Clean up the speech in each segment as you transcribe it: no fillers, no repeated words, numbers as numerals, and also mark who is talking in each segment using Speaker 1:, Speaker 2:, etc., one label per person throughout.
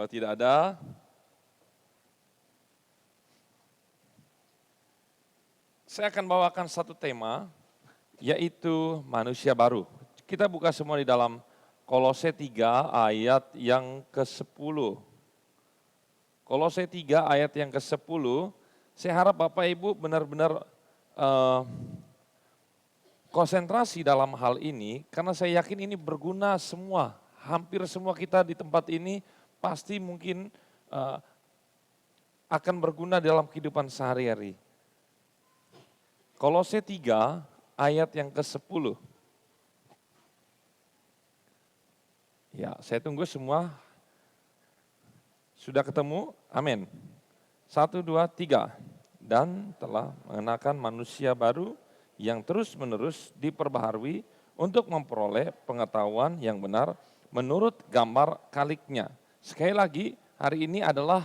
Speaker 1: Kalau tidak ada, saya akan bawakan satu tema, yaitu manusia baru. Kita buka semua di dalam Kolose 3 ayat yang ke-10. Kolose 3 ayat yang ke-10, saya harap Bapak Ibu benar-benar konsentrasi dalam hal ini, karena saya yakin ini berguna semua. Hampir semua kita di tempat ini pasti mungkin akan berguna dalam kehidupan sehari-hari. Kolose 3 ayat yang ke-10. Ya, saya tunggu semua. Sudah ketemu? Amin. 1, 2, 3. Dan telah mengenakan manusia baru yang terus-menerus diperbaharui untuk memperoleh pengetahuan yang benar menurut gambar kaliknya. Sekali lagi, hari ini adalah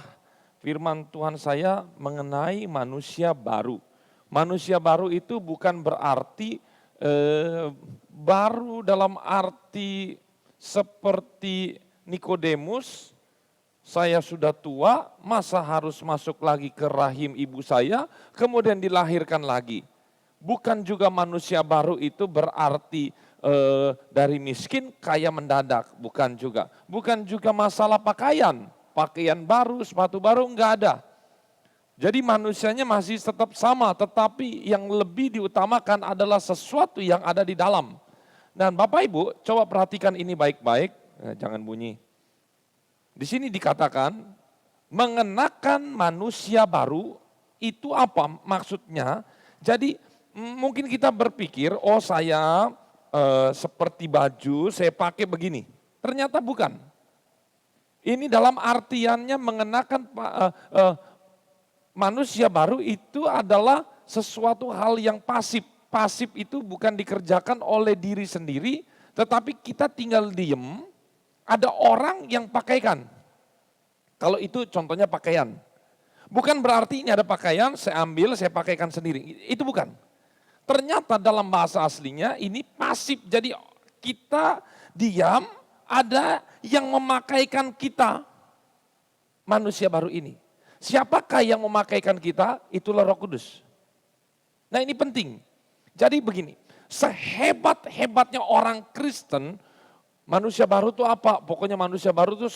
Speaker 1: firman Tuhan saya mengenai manusia baru. Manusia baru itu bukan berarti baru dalam arti seperti Nikodemus, saya sudah tua, masa harus masuk lagi ke rahim ibu saya, kemudian dilahirkan lagi. Bukan juga manusia baru itu berarti dari miskin kaya mendadak, bukan juga. Bukan juga masalah pakaian baru, sepatu baru, enggak ada. Jadi manusianya masih tetap sama, tetapi yang lebih diutamakan adalah sesuatu yang ada di dalam. Dan Bapak Ibu, coba perhatikan ini baik-baik, jangan bunyi. Di sini dikatakan, mengenakan manusia baru, itu apa maksudnya? Jadi mungkin kita berpikir, oh saya seperti baju, saya pakai begini. Ternyata bukan. Ini dalam artiannya mengenakan manusia baru itu adalah sesuatu hal yang pasif. Pasif itu bukan dikerjakan oleh diri sendiri, tetapi kita tinggal diem, ada orang yang pakaikan. Kalau itu contohnya pakaian. Bukan berarti ini ada pakaian, saya ambil, saya pakaikan sendiri. Itu bukan. Ternyata dalam bahasa aslinya ini pasif, jadi kita diam, ada yang memakaikan kita, manusia baru ini. Siapakah yang memakaikan kita? Itulah Roh Kudus. Nah ini penting. Jadi begini, sehebat-hebatnya orang Kristen, manusia baru itu apa? Pokoknya manusia baru itu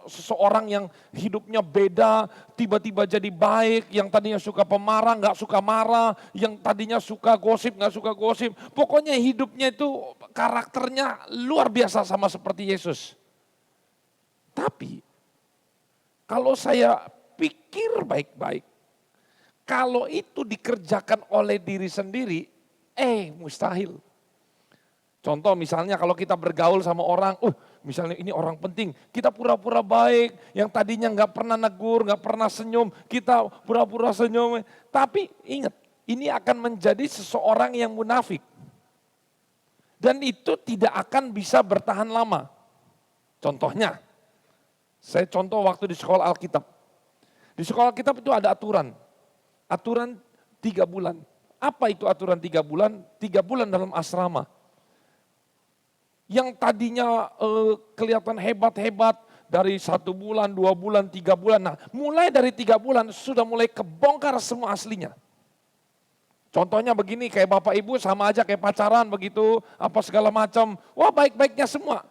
Speaker 1: seseorang yang hidupnya beda, tiba-tiba jadi baik, yang tadinya suka pemarah, nggak suka marah, yang tadinya suka gosip, nggak suka gosip. Pokoknya hidupnya itu karakternya luar biasa sama seperti Yesus. Tapi kalau saya pikir baik-baik, kalau itu dikerjakan oleh diri sendiri, mustahil. Contoh misalnya kalau kita bergaul sama orang, misalnya ini orang penting, kita pura-pura baik, yang tadinya nggak pernah negur, nggak pernah senyum, kita pura-pura senyum. Tapi ingat, ini akan menjadi seseorang yang munafik. Dan itu tidak akan bisa bertahan lama. Contohnya, saya contoh waktu di sekolah Alkitab. Di sekolah Alkitab itu ada aturan 3 bulan. Apa itu aturan 3 bulan? 3 bulan dalam asrama. Yang tadinya kelihatan hebat-hebat dari 1 bulan, 2 bulan, 3 bulan. Nah mulai dari 3 bulan sudah mulai kebongkar semua aslinya. Contohnya begini, kayak Bapak Ibu sama aja kayak pacaran begitu, apa segala macam. Wah baik-baiknya semua.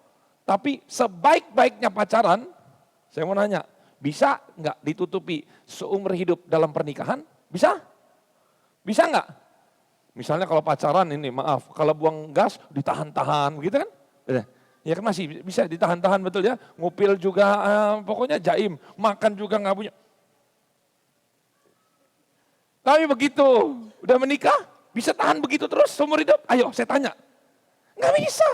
Speaker 1: Tapi sebaik-baiknya pacaran, saya mau nanya, bisa nggak ditutupi seumur hidup dalam pernikahan? Bisa? Bisa nggak? Misalnya kalau pacaran ini, maaf, kalau buang gas ditahan-tahan, begitu kan? Ya kan masih bisa ditahan-tahan betul ya, ngupil juga, pokoknya jaim, makan juga nggak punya. Tapi begitu udah menikah, bisa tahan begitu terus seumur hidup? Ayo saya tanya, nggak bisa.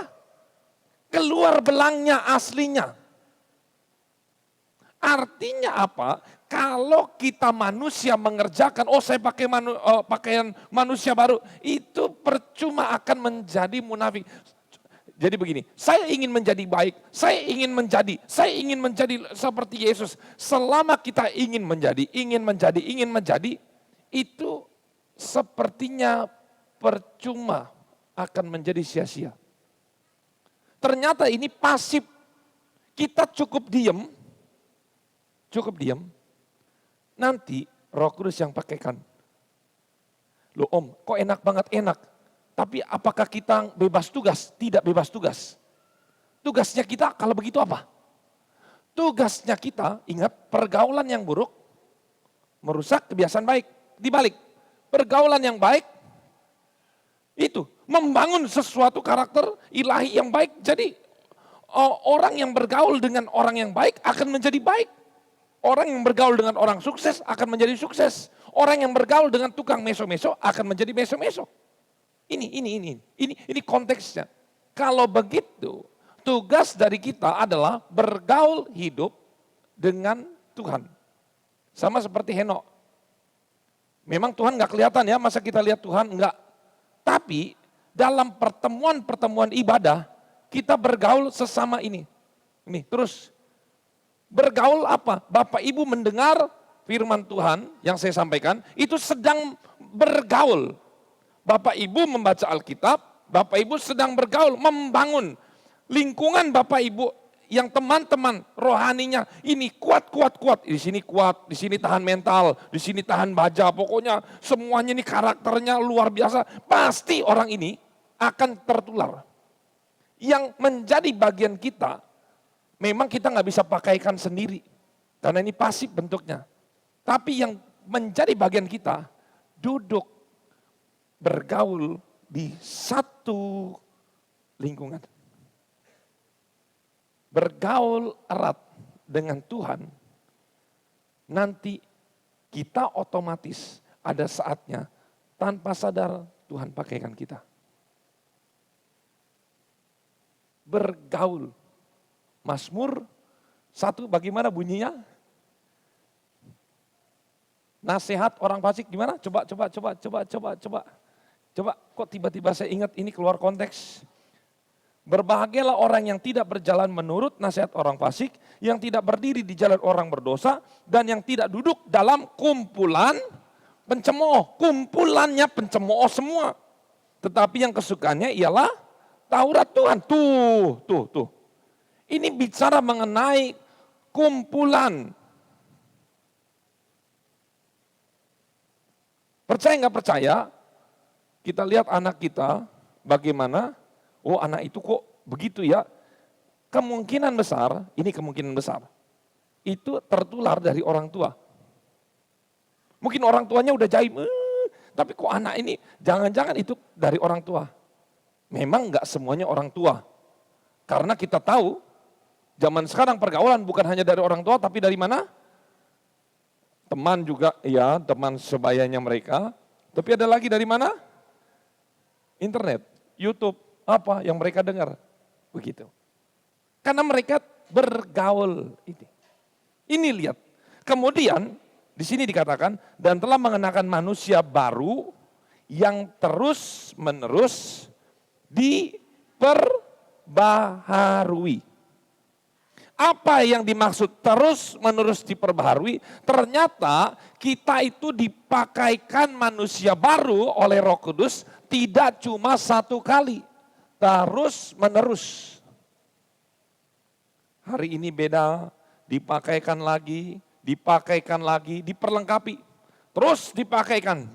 Speaker 1: Keluar belangnya aslinya. Artinya apa? Kalau kita manusia mengerjakan, saya pakai pakaian manusia baru, itu percuma akan menjadi munafik. Jadi begini, saya ingin menjadi baik, saya ingin menjadi seperti Yesus. Selama kita ingin menjadi, itu sepertinya percuma akan menjadi sia-sia. Ternyata ini pasif, kita cukup diem, Cukup diam. Nanti Roh Kudus yang pakaikan. Loh Om, kok enak banget? Enak. Tapi apakah kita bebas tugas? Tidak bebas tugas. Tugasnya kita kalau begitu apa? Tugasnya kita, ingat, pergaulan yang buruk merusak kebiasaan baik. Dibalik, pergaulan yang baik itu membangun sesuatu karakter ilahi yang baik. Jadi orang yang bergaul dengan orang yang baik akan menjadi baik. Orang yang bergaul dengan orang sukses akan menjadi sukses. Orang yang bergaul dengan tukang meso-meso akan menjadi meso-meso. Ini konteksnya. Kalau begitu, tugas dari kita adalah bergaul hidup dengan Tuhan. Sama seperti Henok. Memang Tuhan gak kelihatan ya, masa kita lihat Tuhan? Enggak. Tapi dalam pertemuan-pertemuan ibadah, kita bergaul sesama ini. Ini terus bergaul apa? Bapak Ibu mendengar firman Tuhan yang saya sampaikan, itu sedang bergaul. Bapak Ibu membaca Alkitab, Bapak Ibu sedang bergaul, membangun lingkungan Bapak Ibu yang teman-teman rohaninya ini kuat. Di sini kuat, di sini tahan mental, di sini tahan baja. Pokoknya semuanya ini karakternya luar biasa. Pasti orang ini akan tertular. Yang menjadi bagian kita, memang kita nggak bisa pakaikan sendiri. Karena ini pasif bentuknya. Tapi yang menjadi bagian kita, duduk, bergaul di satu lingkungan. Bergaul erat dengan Tuhan, nanti kita otomatis ada saatnya tanpa sadar Tuhan pakaikan kita. Bergaul. Mazmur 1 bagaimana bunyinya? Nasihat orang fasik gimana? Coba. Coba kok tiba-tiba saya ingat ini keluar konteks. Berbahagialah orang yang tidak berjalan menurut nasihat orang fasik, yang tidak berdiri di jalan orang berdosa, dan yang tidak duduk dalam kumpulan pencemooh. Kumpulannya pencemooh semua. Tetapi yang kesukaannya ialah Taurat Tuhan. Tuh. Ini bicara mengenai kumpulan. Percaya nggak percaya, kita lihat anak kita bagaimana, oh anak itu kok begitu ya. Kemungkinan besar, itu tertular dari orang tua. Mungkin orang tuanya udah jaim, tapi kok anak ini, jangan-jangan itu dari orang tua. Memang nggak semuanya orang tua. Karena kita tahu, zaman sekarang pergaulan bukan hanya dari orang tua, tapi dari mana? Teman juga, ya teman sebayanya mereka. Tapi ada lagi dari mana? Internet, YouTube, apa yang mereka dengar. Begitu. Karena mereka bergaul. Ini lihat. Kemudian di sini dikatakan, dan telah mengenakan manusia baru yang terus menerus diperbaharui. Apa yang dimaksud terus menerus diperbaharui? Ternyata kita itu dipakaikan manusia baru oleh Roh Kudus tidak cuma satu kali, terus menerus. Hari ini beda, dipakaikan lagi, diperlengkapi. Terus dipakaikan.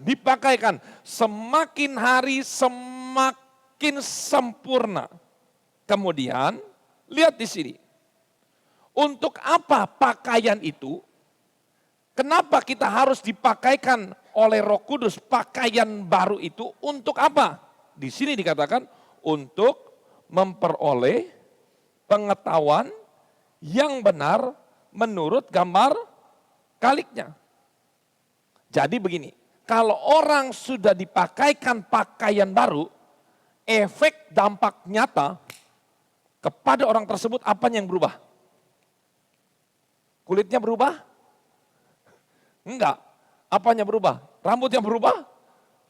Speaker 1: Semakin hari semakin sempurna. Kemudian, lihat di sini. Untuk apa pakaian itu? Kenapa kita harus dipakaikan oleh Roh Kudus pakaian baru itu? Untuk apa? Di sini dikatakan untuk memperoleh pengetahuan yang benar menurut gambar kaliknya. Jadi begini, kalau orang sudah dipakaikan pakaian baru, efek dampak nyata kepada orang tersebut apa yang berubah? Kulitnya berubah? Enggak. Apanya berubah? Rambutnya berubah?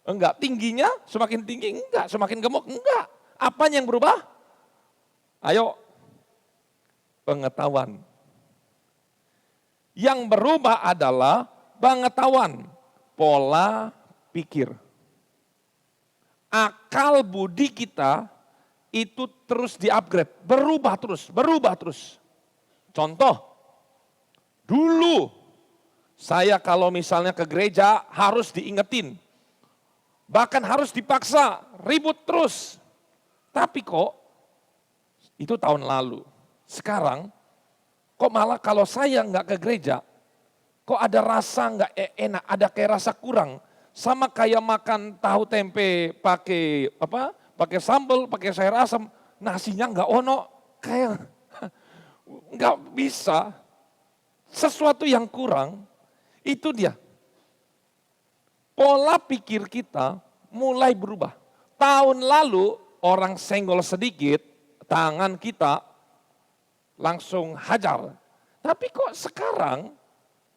Speaker 1: Enggak. Tingginya semakin tinggi? Enggak. Semakin gemuk? Enggak. Apanya yang berubah? Ayo. Pengetahuan. Yang berubah adalah pengetahuan. Pola pikir. Akal budi kita itu terus di-upgrade. Berubah terus. Contoh. Dulu Saya kalau misalnya ke gereja harus diingetin. Bahkan harus dipaksa, ribut terus. Tapi kok, itu tahun lalu. Sekarang, kok malah kalau saya nggak ke gereja, kok ada rasa nggak enak, ada kayak rasa kurang. Sama kayak makan tahu tempe pakai apa? Pakai sambal, pakai sayur asam, nasinya nggak ono, kayak nggak bisa. Sesuatu yang kurang, itu dia. Pola pikir kita mulai berubah. Tahun lalu orang senggol sedikit, tangan kita langsung hajar. Tapi kok sekarang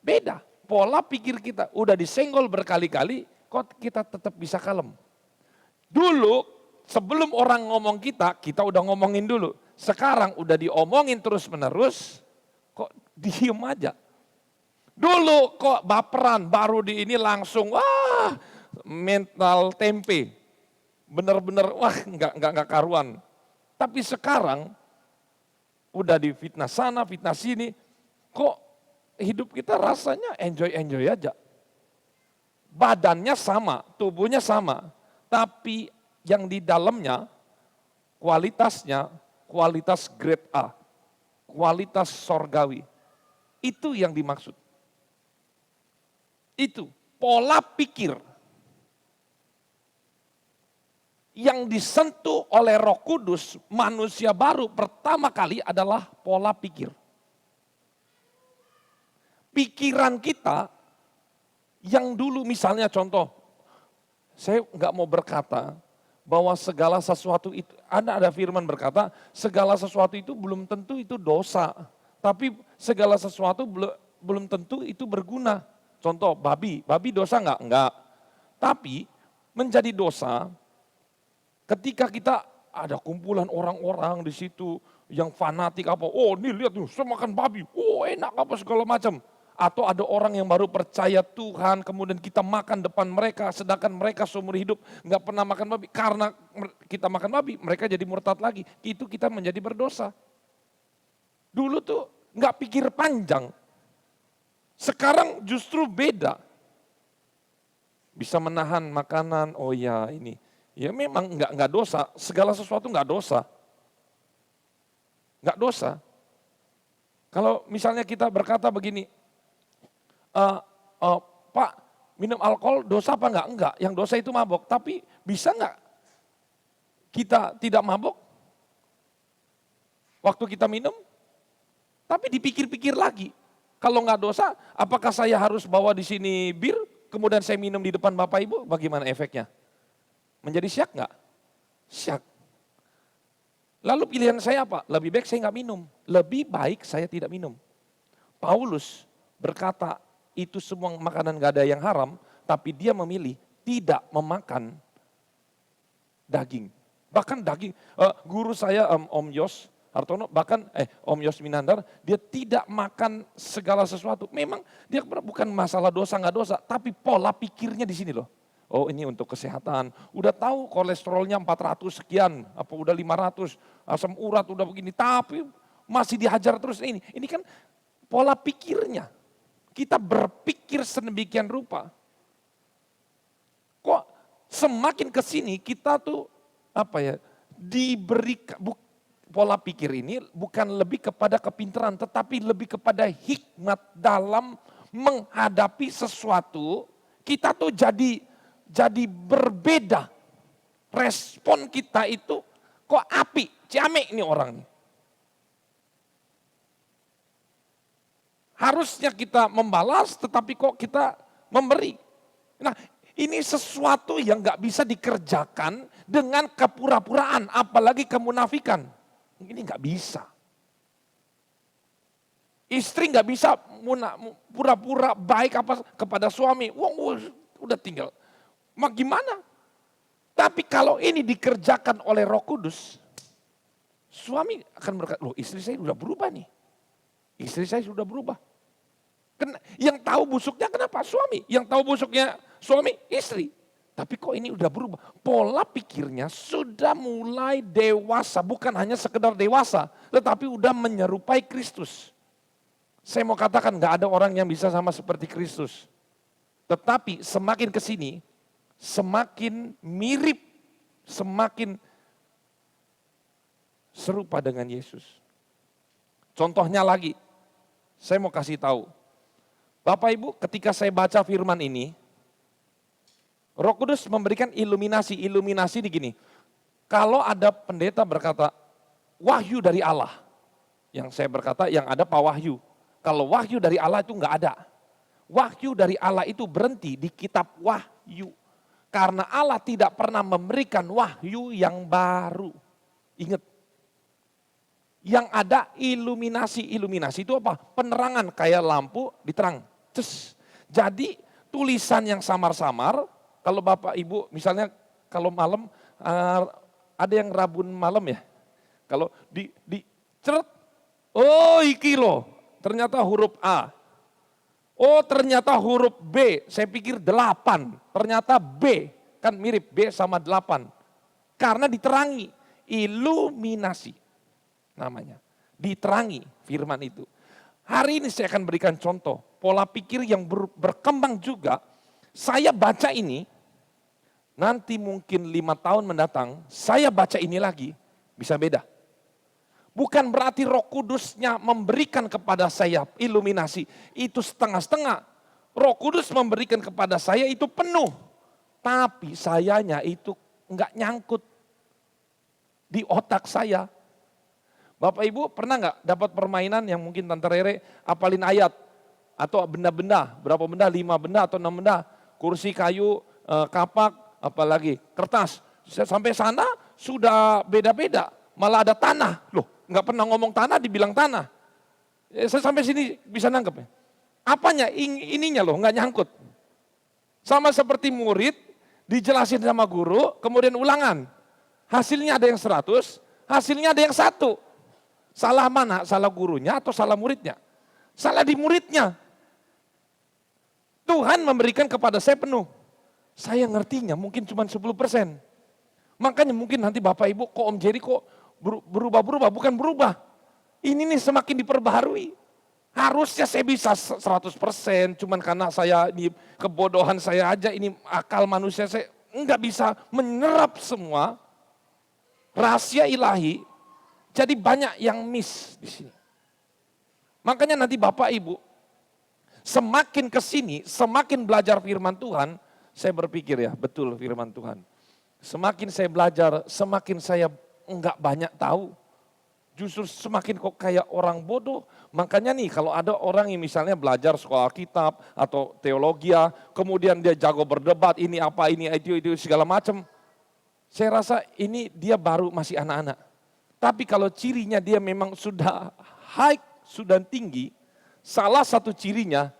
Speaker 1: beda. Pola pikir kita udah disenggol berkali-kali, kok kita tetap bisa kalem. Dulu sebelum orang ngomong kita udah ngomongin dulu. Sekarang udah diomongin terus menerus, kok diem aja. Dulu kok baperan, baru di ini langsung wah mental tempe. Bener-bener wah nggak karuan. Tapi sekarang udah difitnah sana, fitnah sini, kok hidup kita rasanya enjoy aja. Badannya sama, tubuhnya sama, tapi yang di dalamnya kualitasnya kualitas grade A, kualitas sorgawi. Itu yang dimaksud. Itu pola pikir yang disentuh oleh Roh Kudus, manusia baru pertama kali adalah pola pikir. Pikiran kita yang dulu misalnya contoh, saya nggak mau berkata bahwa segala sesuatu itu, ada firman berkata segala sesuatu itu belum tentu itu dosa, tapi segala sesuatu belum tentu itu berguna. Contoh babi dosa nggak? Enggak. Tapi menjadi dosa ketika kita ada kumpulan orang-orang di situ yang fanatik apa, oh ini lihat nih, saya makan babi, oh enak apa segala macam. Atau ada orang yang baru percaya Tuhan, kemudian kita makan depan mereka, sedangkan mereka seumur hidup nggak pernah makan babi. Karena kita makan babi, mereka jadi murtad lagi. Itu kita menjadi berdosa. Dulu tuh nggak pikir panjang. Sekarang justru beda. Bisa menahan makanan, oh ya ini. Ya memang nggak dosa, segala sesuatu nggak dosa. Nggak dosa. Kalau misalnya kita berkata begini, Pak, minum alkohol dosa apa enggak? Enggak, yang dosa itu mabok. Tapi bisa enggak kita tidak mabok waktu kita minum? Tapi dipikir-pikir lagi, kalau enggak dosa, apakah saya harus bawa di sini bir, kemudian saya minum di depan Bapak Ibu? Bagaimana efeknya? Menjadi syak enggak? Syak. Lalu pilihan saya apa? Lebih baik saya enggak minum. Lebih baik saya tidak minum. Paulus berkata, itu semua makanan gak ada yang haram, tapi dia memilih tidak memakan daging. Bahkan daging, guru saya Om Yos Hartono, bahkan Om Yos Minandar, dia tidak makan segala sesuatu. Memang dia bukan masalah dosa gak dosa, tapi pola pikirnya di sini loh. Oh ini untuk kesehatan, udah tahu kolesterolnya 400 sekian, apa udah 500, asam urat udah begini, tapi masih dihajar terus ini. Ini kan pola pikirnya. Kita berpikir sedemikian rupa. Kok semakin ke sini kita tuh apa ya, diberi pola pikir ini bukan lebih kepada kepintaran, tetapi lebih kepada hikmat dalam menghadapi sesuatu. Kita tuh jadi berbeda. Respon kita itu kok api, ciamik nih orang nih. Harusnya kita membalas, tetapi kok kita memberi. Nah, ini sesuatu yang gak bisa dikerjakan dengan kepura-puraan, apalagi kemunafikan. Ini gak bisa. Istri gak bisa pura-pura baik apa kepada suami. Wah, udah tinggal. Mak gimana? Tapi kalau ini dikerjakan oleh Roh Kudus, suami akan berkata, loh istri saya sudah berubah nih. Istri saya sudah berubah. Yang tahu busuknya kenapa? Suami. Yang tahu busuknya suami, istri. Tapi kok ini udah berubah. Pola pikirnya sudah mulai dewasa. Bukan hanya sekedar dewasa. Tetapi udah menyerupai Kristus. Saya mau katakan nggak ada orang yang bisa sama seperti Kristus. Tetapi semakin ke sini, semakin mirip, semakin serupa dengan Yesus. Contohnya lagi, saya mau kasih tahu. Bapak Ibu, ketika saya baca firman ini, Roh Kudus memberikan iluminasi. Iluminasi ini gini, kalau ada pendeta berkata, wahyu dari Allah. Yang saya berkata, yang ada Pak Wahyu. Kalau wahyu dari Allah itu enggak ada. Wahyu dari Allah itu berhenti di kitab Wahyu. Karena Allah tidak pernah memberikan wahyu yang baru. Ingat. Yang ada iluminasi. Iluminasi itu apa? Penerangan kayak lampu diterang. Jadi tulisan yang samar-samar, kalau Bapak Ibu misalnya kalau malam, ada yang rabun malam ya. Kalau di ceret, oh iki loh, ternyata huruf A. Oh ternyata huruf B, saya pikir 8, ternyata B. Kan mirip B sama 8. Karena diterangi, iluminasi namanya. Diterangi firman itu. Hari ini saya akan berikan contoh, pola pikir yang berkembang juga. Saya baca ini, nanti mungkin 5 tahun mendatang, saya baca ini lagi, bisa beda. Bukan berarti Roh Kudusnya memberikan kepada saya iluminasi, itu setengah-setengah. Roh Kudus memberikan kepada saya itu penuh, tapi sayanya itu enggak nyangkut di otak saya. Bapak Ibu pernah enggak dapat permainan yang mungkin Tante Rere apalin ayat, atau benda-benda, berapa benda, 5 benda atau 6 benda, kursi kayu, kapak, apalagi kertas. Sampai sana sudah beda-beda, malah ada tanah. Loh, nggak pernah ngomong tanah, dibilang tanah. Saya sampai sini bisa nangkep ya. Apanya? Ininya loh, nggak nyangkut. Sama seperti murid, dijelasin sama guru, kemudian ulangan. Hasilnya ada yang 100, hasilnya ada yang 1. Salah mana? Salah gurunya atau salah muridnya? Salah di muridnya. Tuhan memberikan kepada saya penuh. Saya ngertinya mungkin cuma 10%. Makanya mungkin nanti Bapak Ibu, kok Om Jerry kok berubah-berubah, bukan berubah. Ini nih semakin diperbaharui. Harusnya saya bisa 100%, cuman karena saya ini kebodohan saya aja, ini akal manusia saya enggak bisa menyerap semua rahasia ilahi. Jadi banyak yang miss di sini. Makanya nanti Bapak Ibu, semakin ke sini, semakin belajar firman Tuhan, saya berpikir ya, betul firman Tuhan. Semakin saya belajar, semakin saya enggak banyak tahu. Justru semakin kok kayak orang bodoh. Makanya nih kalau ada orang yang misalnya belajar sekolah kitab atau teologi, kemudian dia jago berdebat, ini apa, ini itu segala macam. Saya rasa ini dia baru masih anak-anak. Tapi kalau cirinya dia memang sudah high, sudah tinggi, salah satu cirinya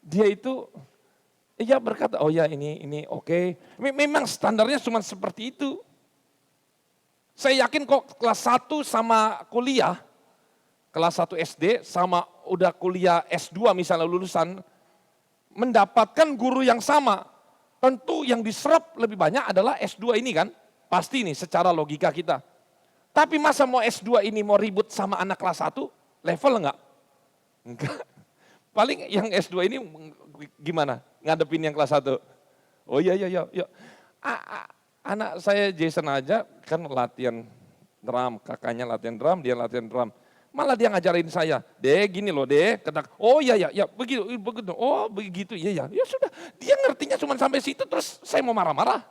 Speaker 1: dia itu ya berkata, oh ya ini oke. Memang standarnya cuma seperti itu. Saya yakin kok kelas 1 sama kuliah, kelas 1 SD sama udah kuliah S2 misalnya lulusan, mendapatkan guru yang sama. Tentu yang diserap lebih banyak adalah S2 ini kan, pasti nih secara logika kita. Tapi masa mau S2 ini mau ribut sama anak kelas 1, level enggak? Enggak. Paling yang S2 ini gimana? Ngadepin yang kelas 1. Oh iya. Anak saya Jason aja kan latihan drum, kakaknya latihan drum, dia latihan drum. Malah dia ngajarin saya, gini loh oh iya begitu, oh begitu, iya. Ya sudah, dia ngertinya cuma sampai situ terus saya mau marah-marah.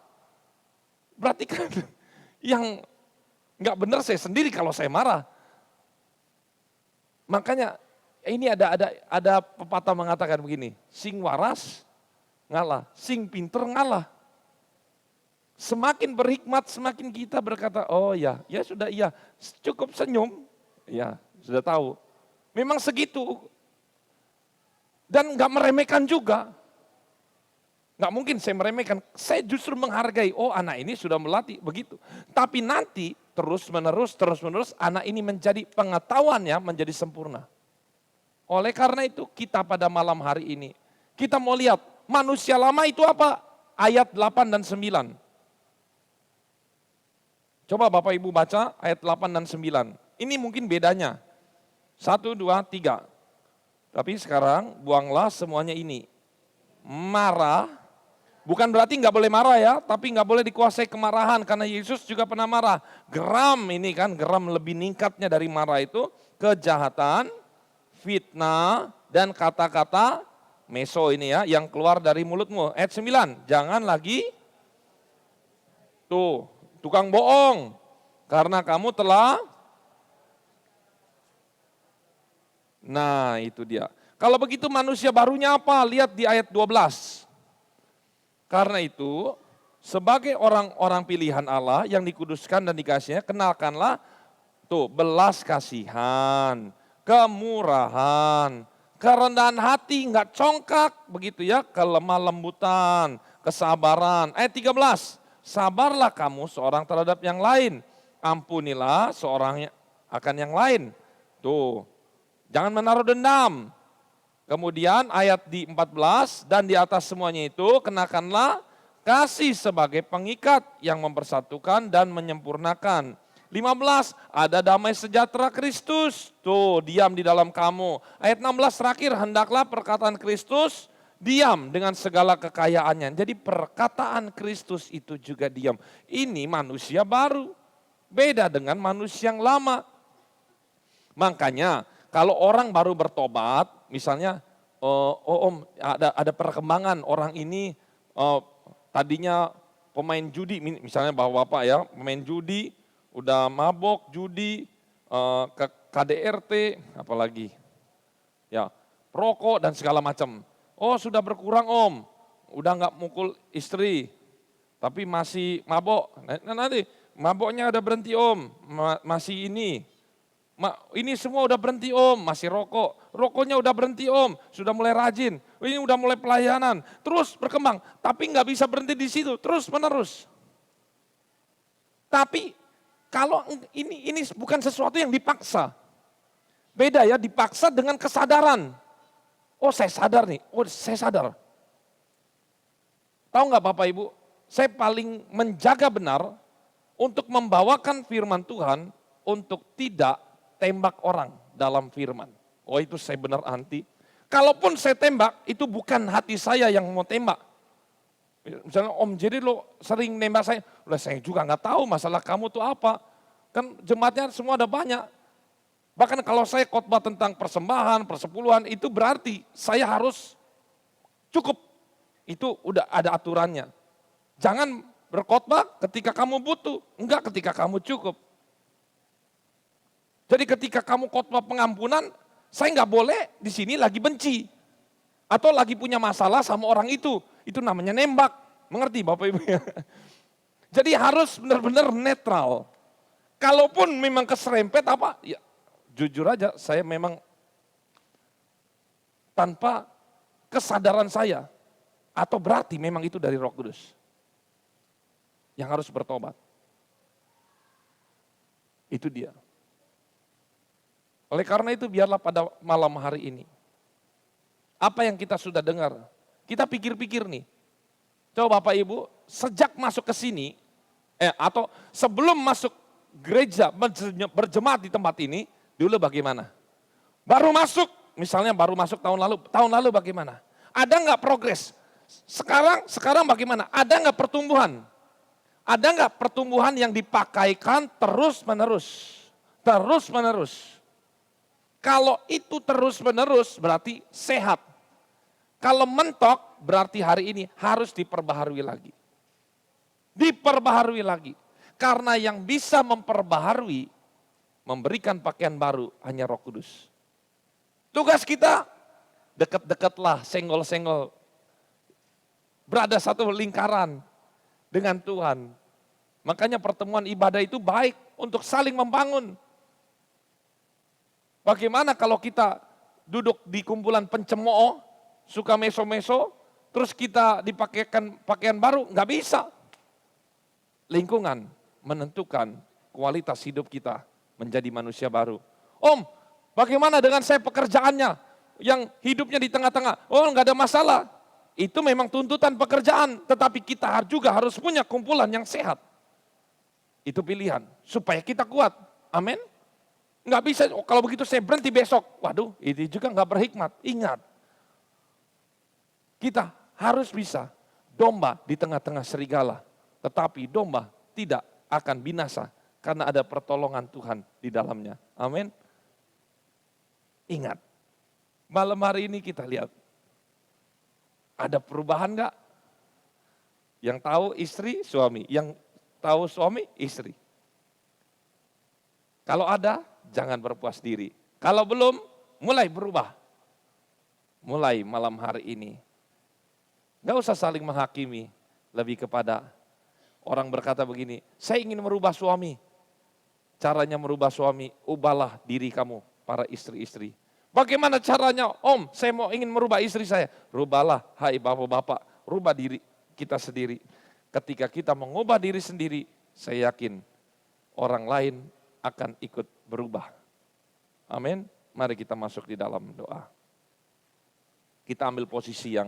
Speaker 1: Berarti kan yang nggak benar saya sendiri kalau saya marah. Makanya ini ada pepatah mengatakan begini, sing waras ngalah, sing pinter ngalah. Semakin berhikmat, semakin kita berkata, oh ya sudah iya, cukup senyum, ya sudah tahu. Memang segitu. Dan nggak meremehkan juga. Nggak mungkin saya meremehkan, saya justru menghargai, oh anak ini sudah melatih, begitu. Tapi nanti terus menerus anak ini menjadi pengetahuannya menjadi sempurna. Oleh karena itu kita pada malam hari ini, kita mau lihat manusia lama itu apa? Ayat 8 dan 9. Coba Bapak Ibu baca ayat 8 dan 9. Ini mungkin bedanya. 1, 2, 3. Tapi sekarang buanglah semuanya ini. Marah, bukan berarti nggak boleh marah ya, tapi nggak boleh dikuasai kemarahan karena Yesus juga pernah marah. Geram ini kan, geram lebih ningkatnya dari marah itu kejahatan, fitnah, dan kata-kata meso ini ya yang keluar dari mulutmu. Ayat 9, jangan lagi tuh tukang bohong karena kamu telah. Nah itu dia. Kalau begitu manusia barunya apa? Lihat di ayat 12. Karena itu sebagai orang-orang pilihan Allah yang dikuduskan dan dikasihnya, kenalkanlah tuh belas kasihan, kemurahan, kerendahan hati, enggak congkak begitu ya, kelemah lembutan, kesabaran. Ayat 13, sabarlah kamu seorang terhadap yang lain, ampunilah seorang akan yang lain. Tuh. Jangan menaruh dendam. Kemudian ayat di 14, dan di atas semuanya itu kenakanlah kasih sebagai pengikat yang mempersatukan dan menyempurnakan. 15, ada damai sejahtera Kristus. Tuh, diam di dalam kamu. Ayat 16 terakhir, hendaklah perkataan Kristus diam dengan segala kekayaannya. Jadi perkataan Kristus itu juga diam. Ini manusia baru. Beda dengan manusia yang lama. Makanya kalau orang baru bertobat, misalnya, om ada perkembangan orang ini tadinya pemain judi, misalnya bapak-bapak ya, pemain judi, udah mabok judi, ke KDRT, apalagi, ya perokok dan segala macam. Oh sudah berkurang om, udah nggak mukul istri, tapi masih mabok. Nah, nanti maboknya udah berhenti om, masih ini semua udah berhenti om, masih rokok. Rokoknya udah berhenti om, sudah mulai rajin. Ini udah mulai pelayanan, terus berkembang. Tapi nggak bisa berhenti di situ, terus menerus. Tapi kalau ini bukan sesuatu yang dipaksa. Beda ya, dipaksa dengan kesadaran. Oh saya sadar nih, oh saya sadar. Tahu nggak Bapak Ibu, saya paling menjaga benar untuk membawakan firman Tuhan untuk tidak tembak orang dalam firman. Oh itu saya benar anti. Kalaupun saya tembak, itu bukan hati saya yang mau tembak. Misalnya om jadi lo sering nembak saya, udah saya juga nggak tahu masalah kamu tuh apa. Kan jemaatnya semua ada banyak. Bahkan kalau saya khotbah tentang persembahan, persepuluhan, itu berarti saya harus cukup. Itu udah ada aturannya. Jangan berkhotbah ketika kamu butuh, enggak ketika kamu cukup. Jadi ketika kamu khotbah pengampunan, saya nggak boleh di sini lagi benci. Atau lagi punya masalah sama orang itu namanya nembak. Mengerti Bapak Ibu ya? Jadi harus benar-benar netral. Kalaupun memang keserempet apa, ya jujur aja saya memang tanpa kesadaran saya. Atau berarti memang itu dari Roh Kudus. Yang harus bertobat. Itu dia. Oleh karena itu biarlah pada malam hari ini, apa yang kita sudah dengar, kita pikir-pikir nih. Coba Bapak Ibu, sejak masuk ke sini, atau sebelum masuk gereja berjemaat di tempat ini, dulu bagaimana? Baru masuk, misalnya baru masuk tahun lalu bagaimana? Ada nggak progres? Sekarang bagaimana? Ada nggak pertumbuhan? Ada nggak pertumbuhan yang dipakaikan terus menerus? Terus menerus. Kalau itu terus-menerus berarti sehat. Kalau mentok berarti hari ini harus diperbaharui lagi. Diperbaharui lagi. Karena yang bisa memperbaharui, memberikan pakaian baru hanya Roh Kudus. Tugas kita, dekat-dekatlah, senggol-senggol. Berada satu lingkaran dengan Tuhan. Makanya pertemuan ibadah itu baik untuk saling membangun. Bagaimana kalau kita duduk di kumpulan pencemooh, suka meso-meso, terus kita dipakaikan pakaian baru? Nggak bisa. Lingkungan menentukan kualitas hidup kita menjadi manusia baru. Om, bagaimana dengan saya pekerjaannya yang hidupnya di tengah-tengah? Oh, nggak ada masalah. Itu memang tuntutan pekerjaan, tetapi kita juga harus punya kumpulan yang sehat. Itu pilihan, supaya kita kuat. Amin. Nggak bisa, oh, kalau begitu saya berhenti besok. Waduh, itu juga nggak berhikmat. Ingat, kita harus bisa domba di tengah-tengah serigala. Tetapi domba tidak akan binasa karena ada pertolongan Tuhan di dalamnya. Amin. Ingat, malam hari ini kita lihat, ada perubahan nggak? Yang tahu istri, suami. Yang tahu suami, istri. Kalau ada, jangan berpuas diri. Kalau belum, mulai berubah. Mulai malam hari ini. Gak usah saling menghakimi. Lebih kepada orang berkata begini, saya ingin merubah suami. Caranya merubah suami, ubahlah diri kamu, para istri-istri. Bagaimana caranya? Om, saya ingin merubah istri saya. Rubahlah, hai bapak-bapak, rubah diri kita sendiri. Ketika kita mengubah diri sendiri, saya yakin orang lain akan ikut berubah. Amin. Mari kita masuk di dalam doa. Kita ambil posisi yang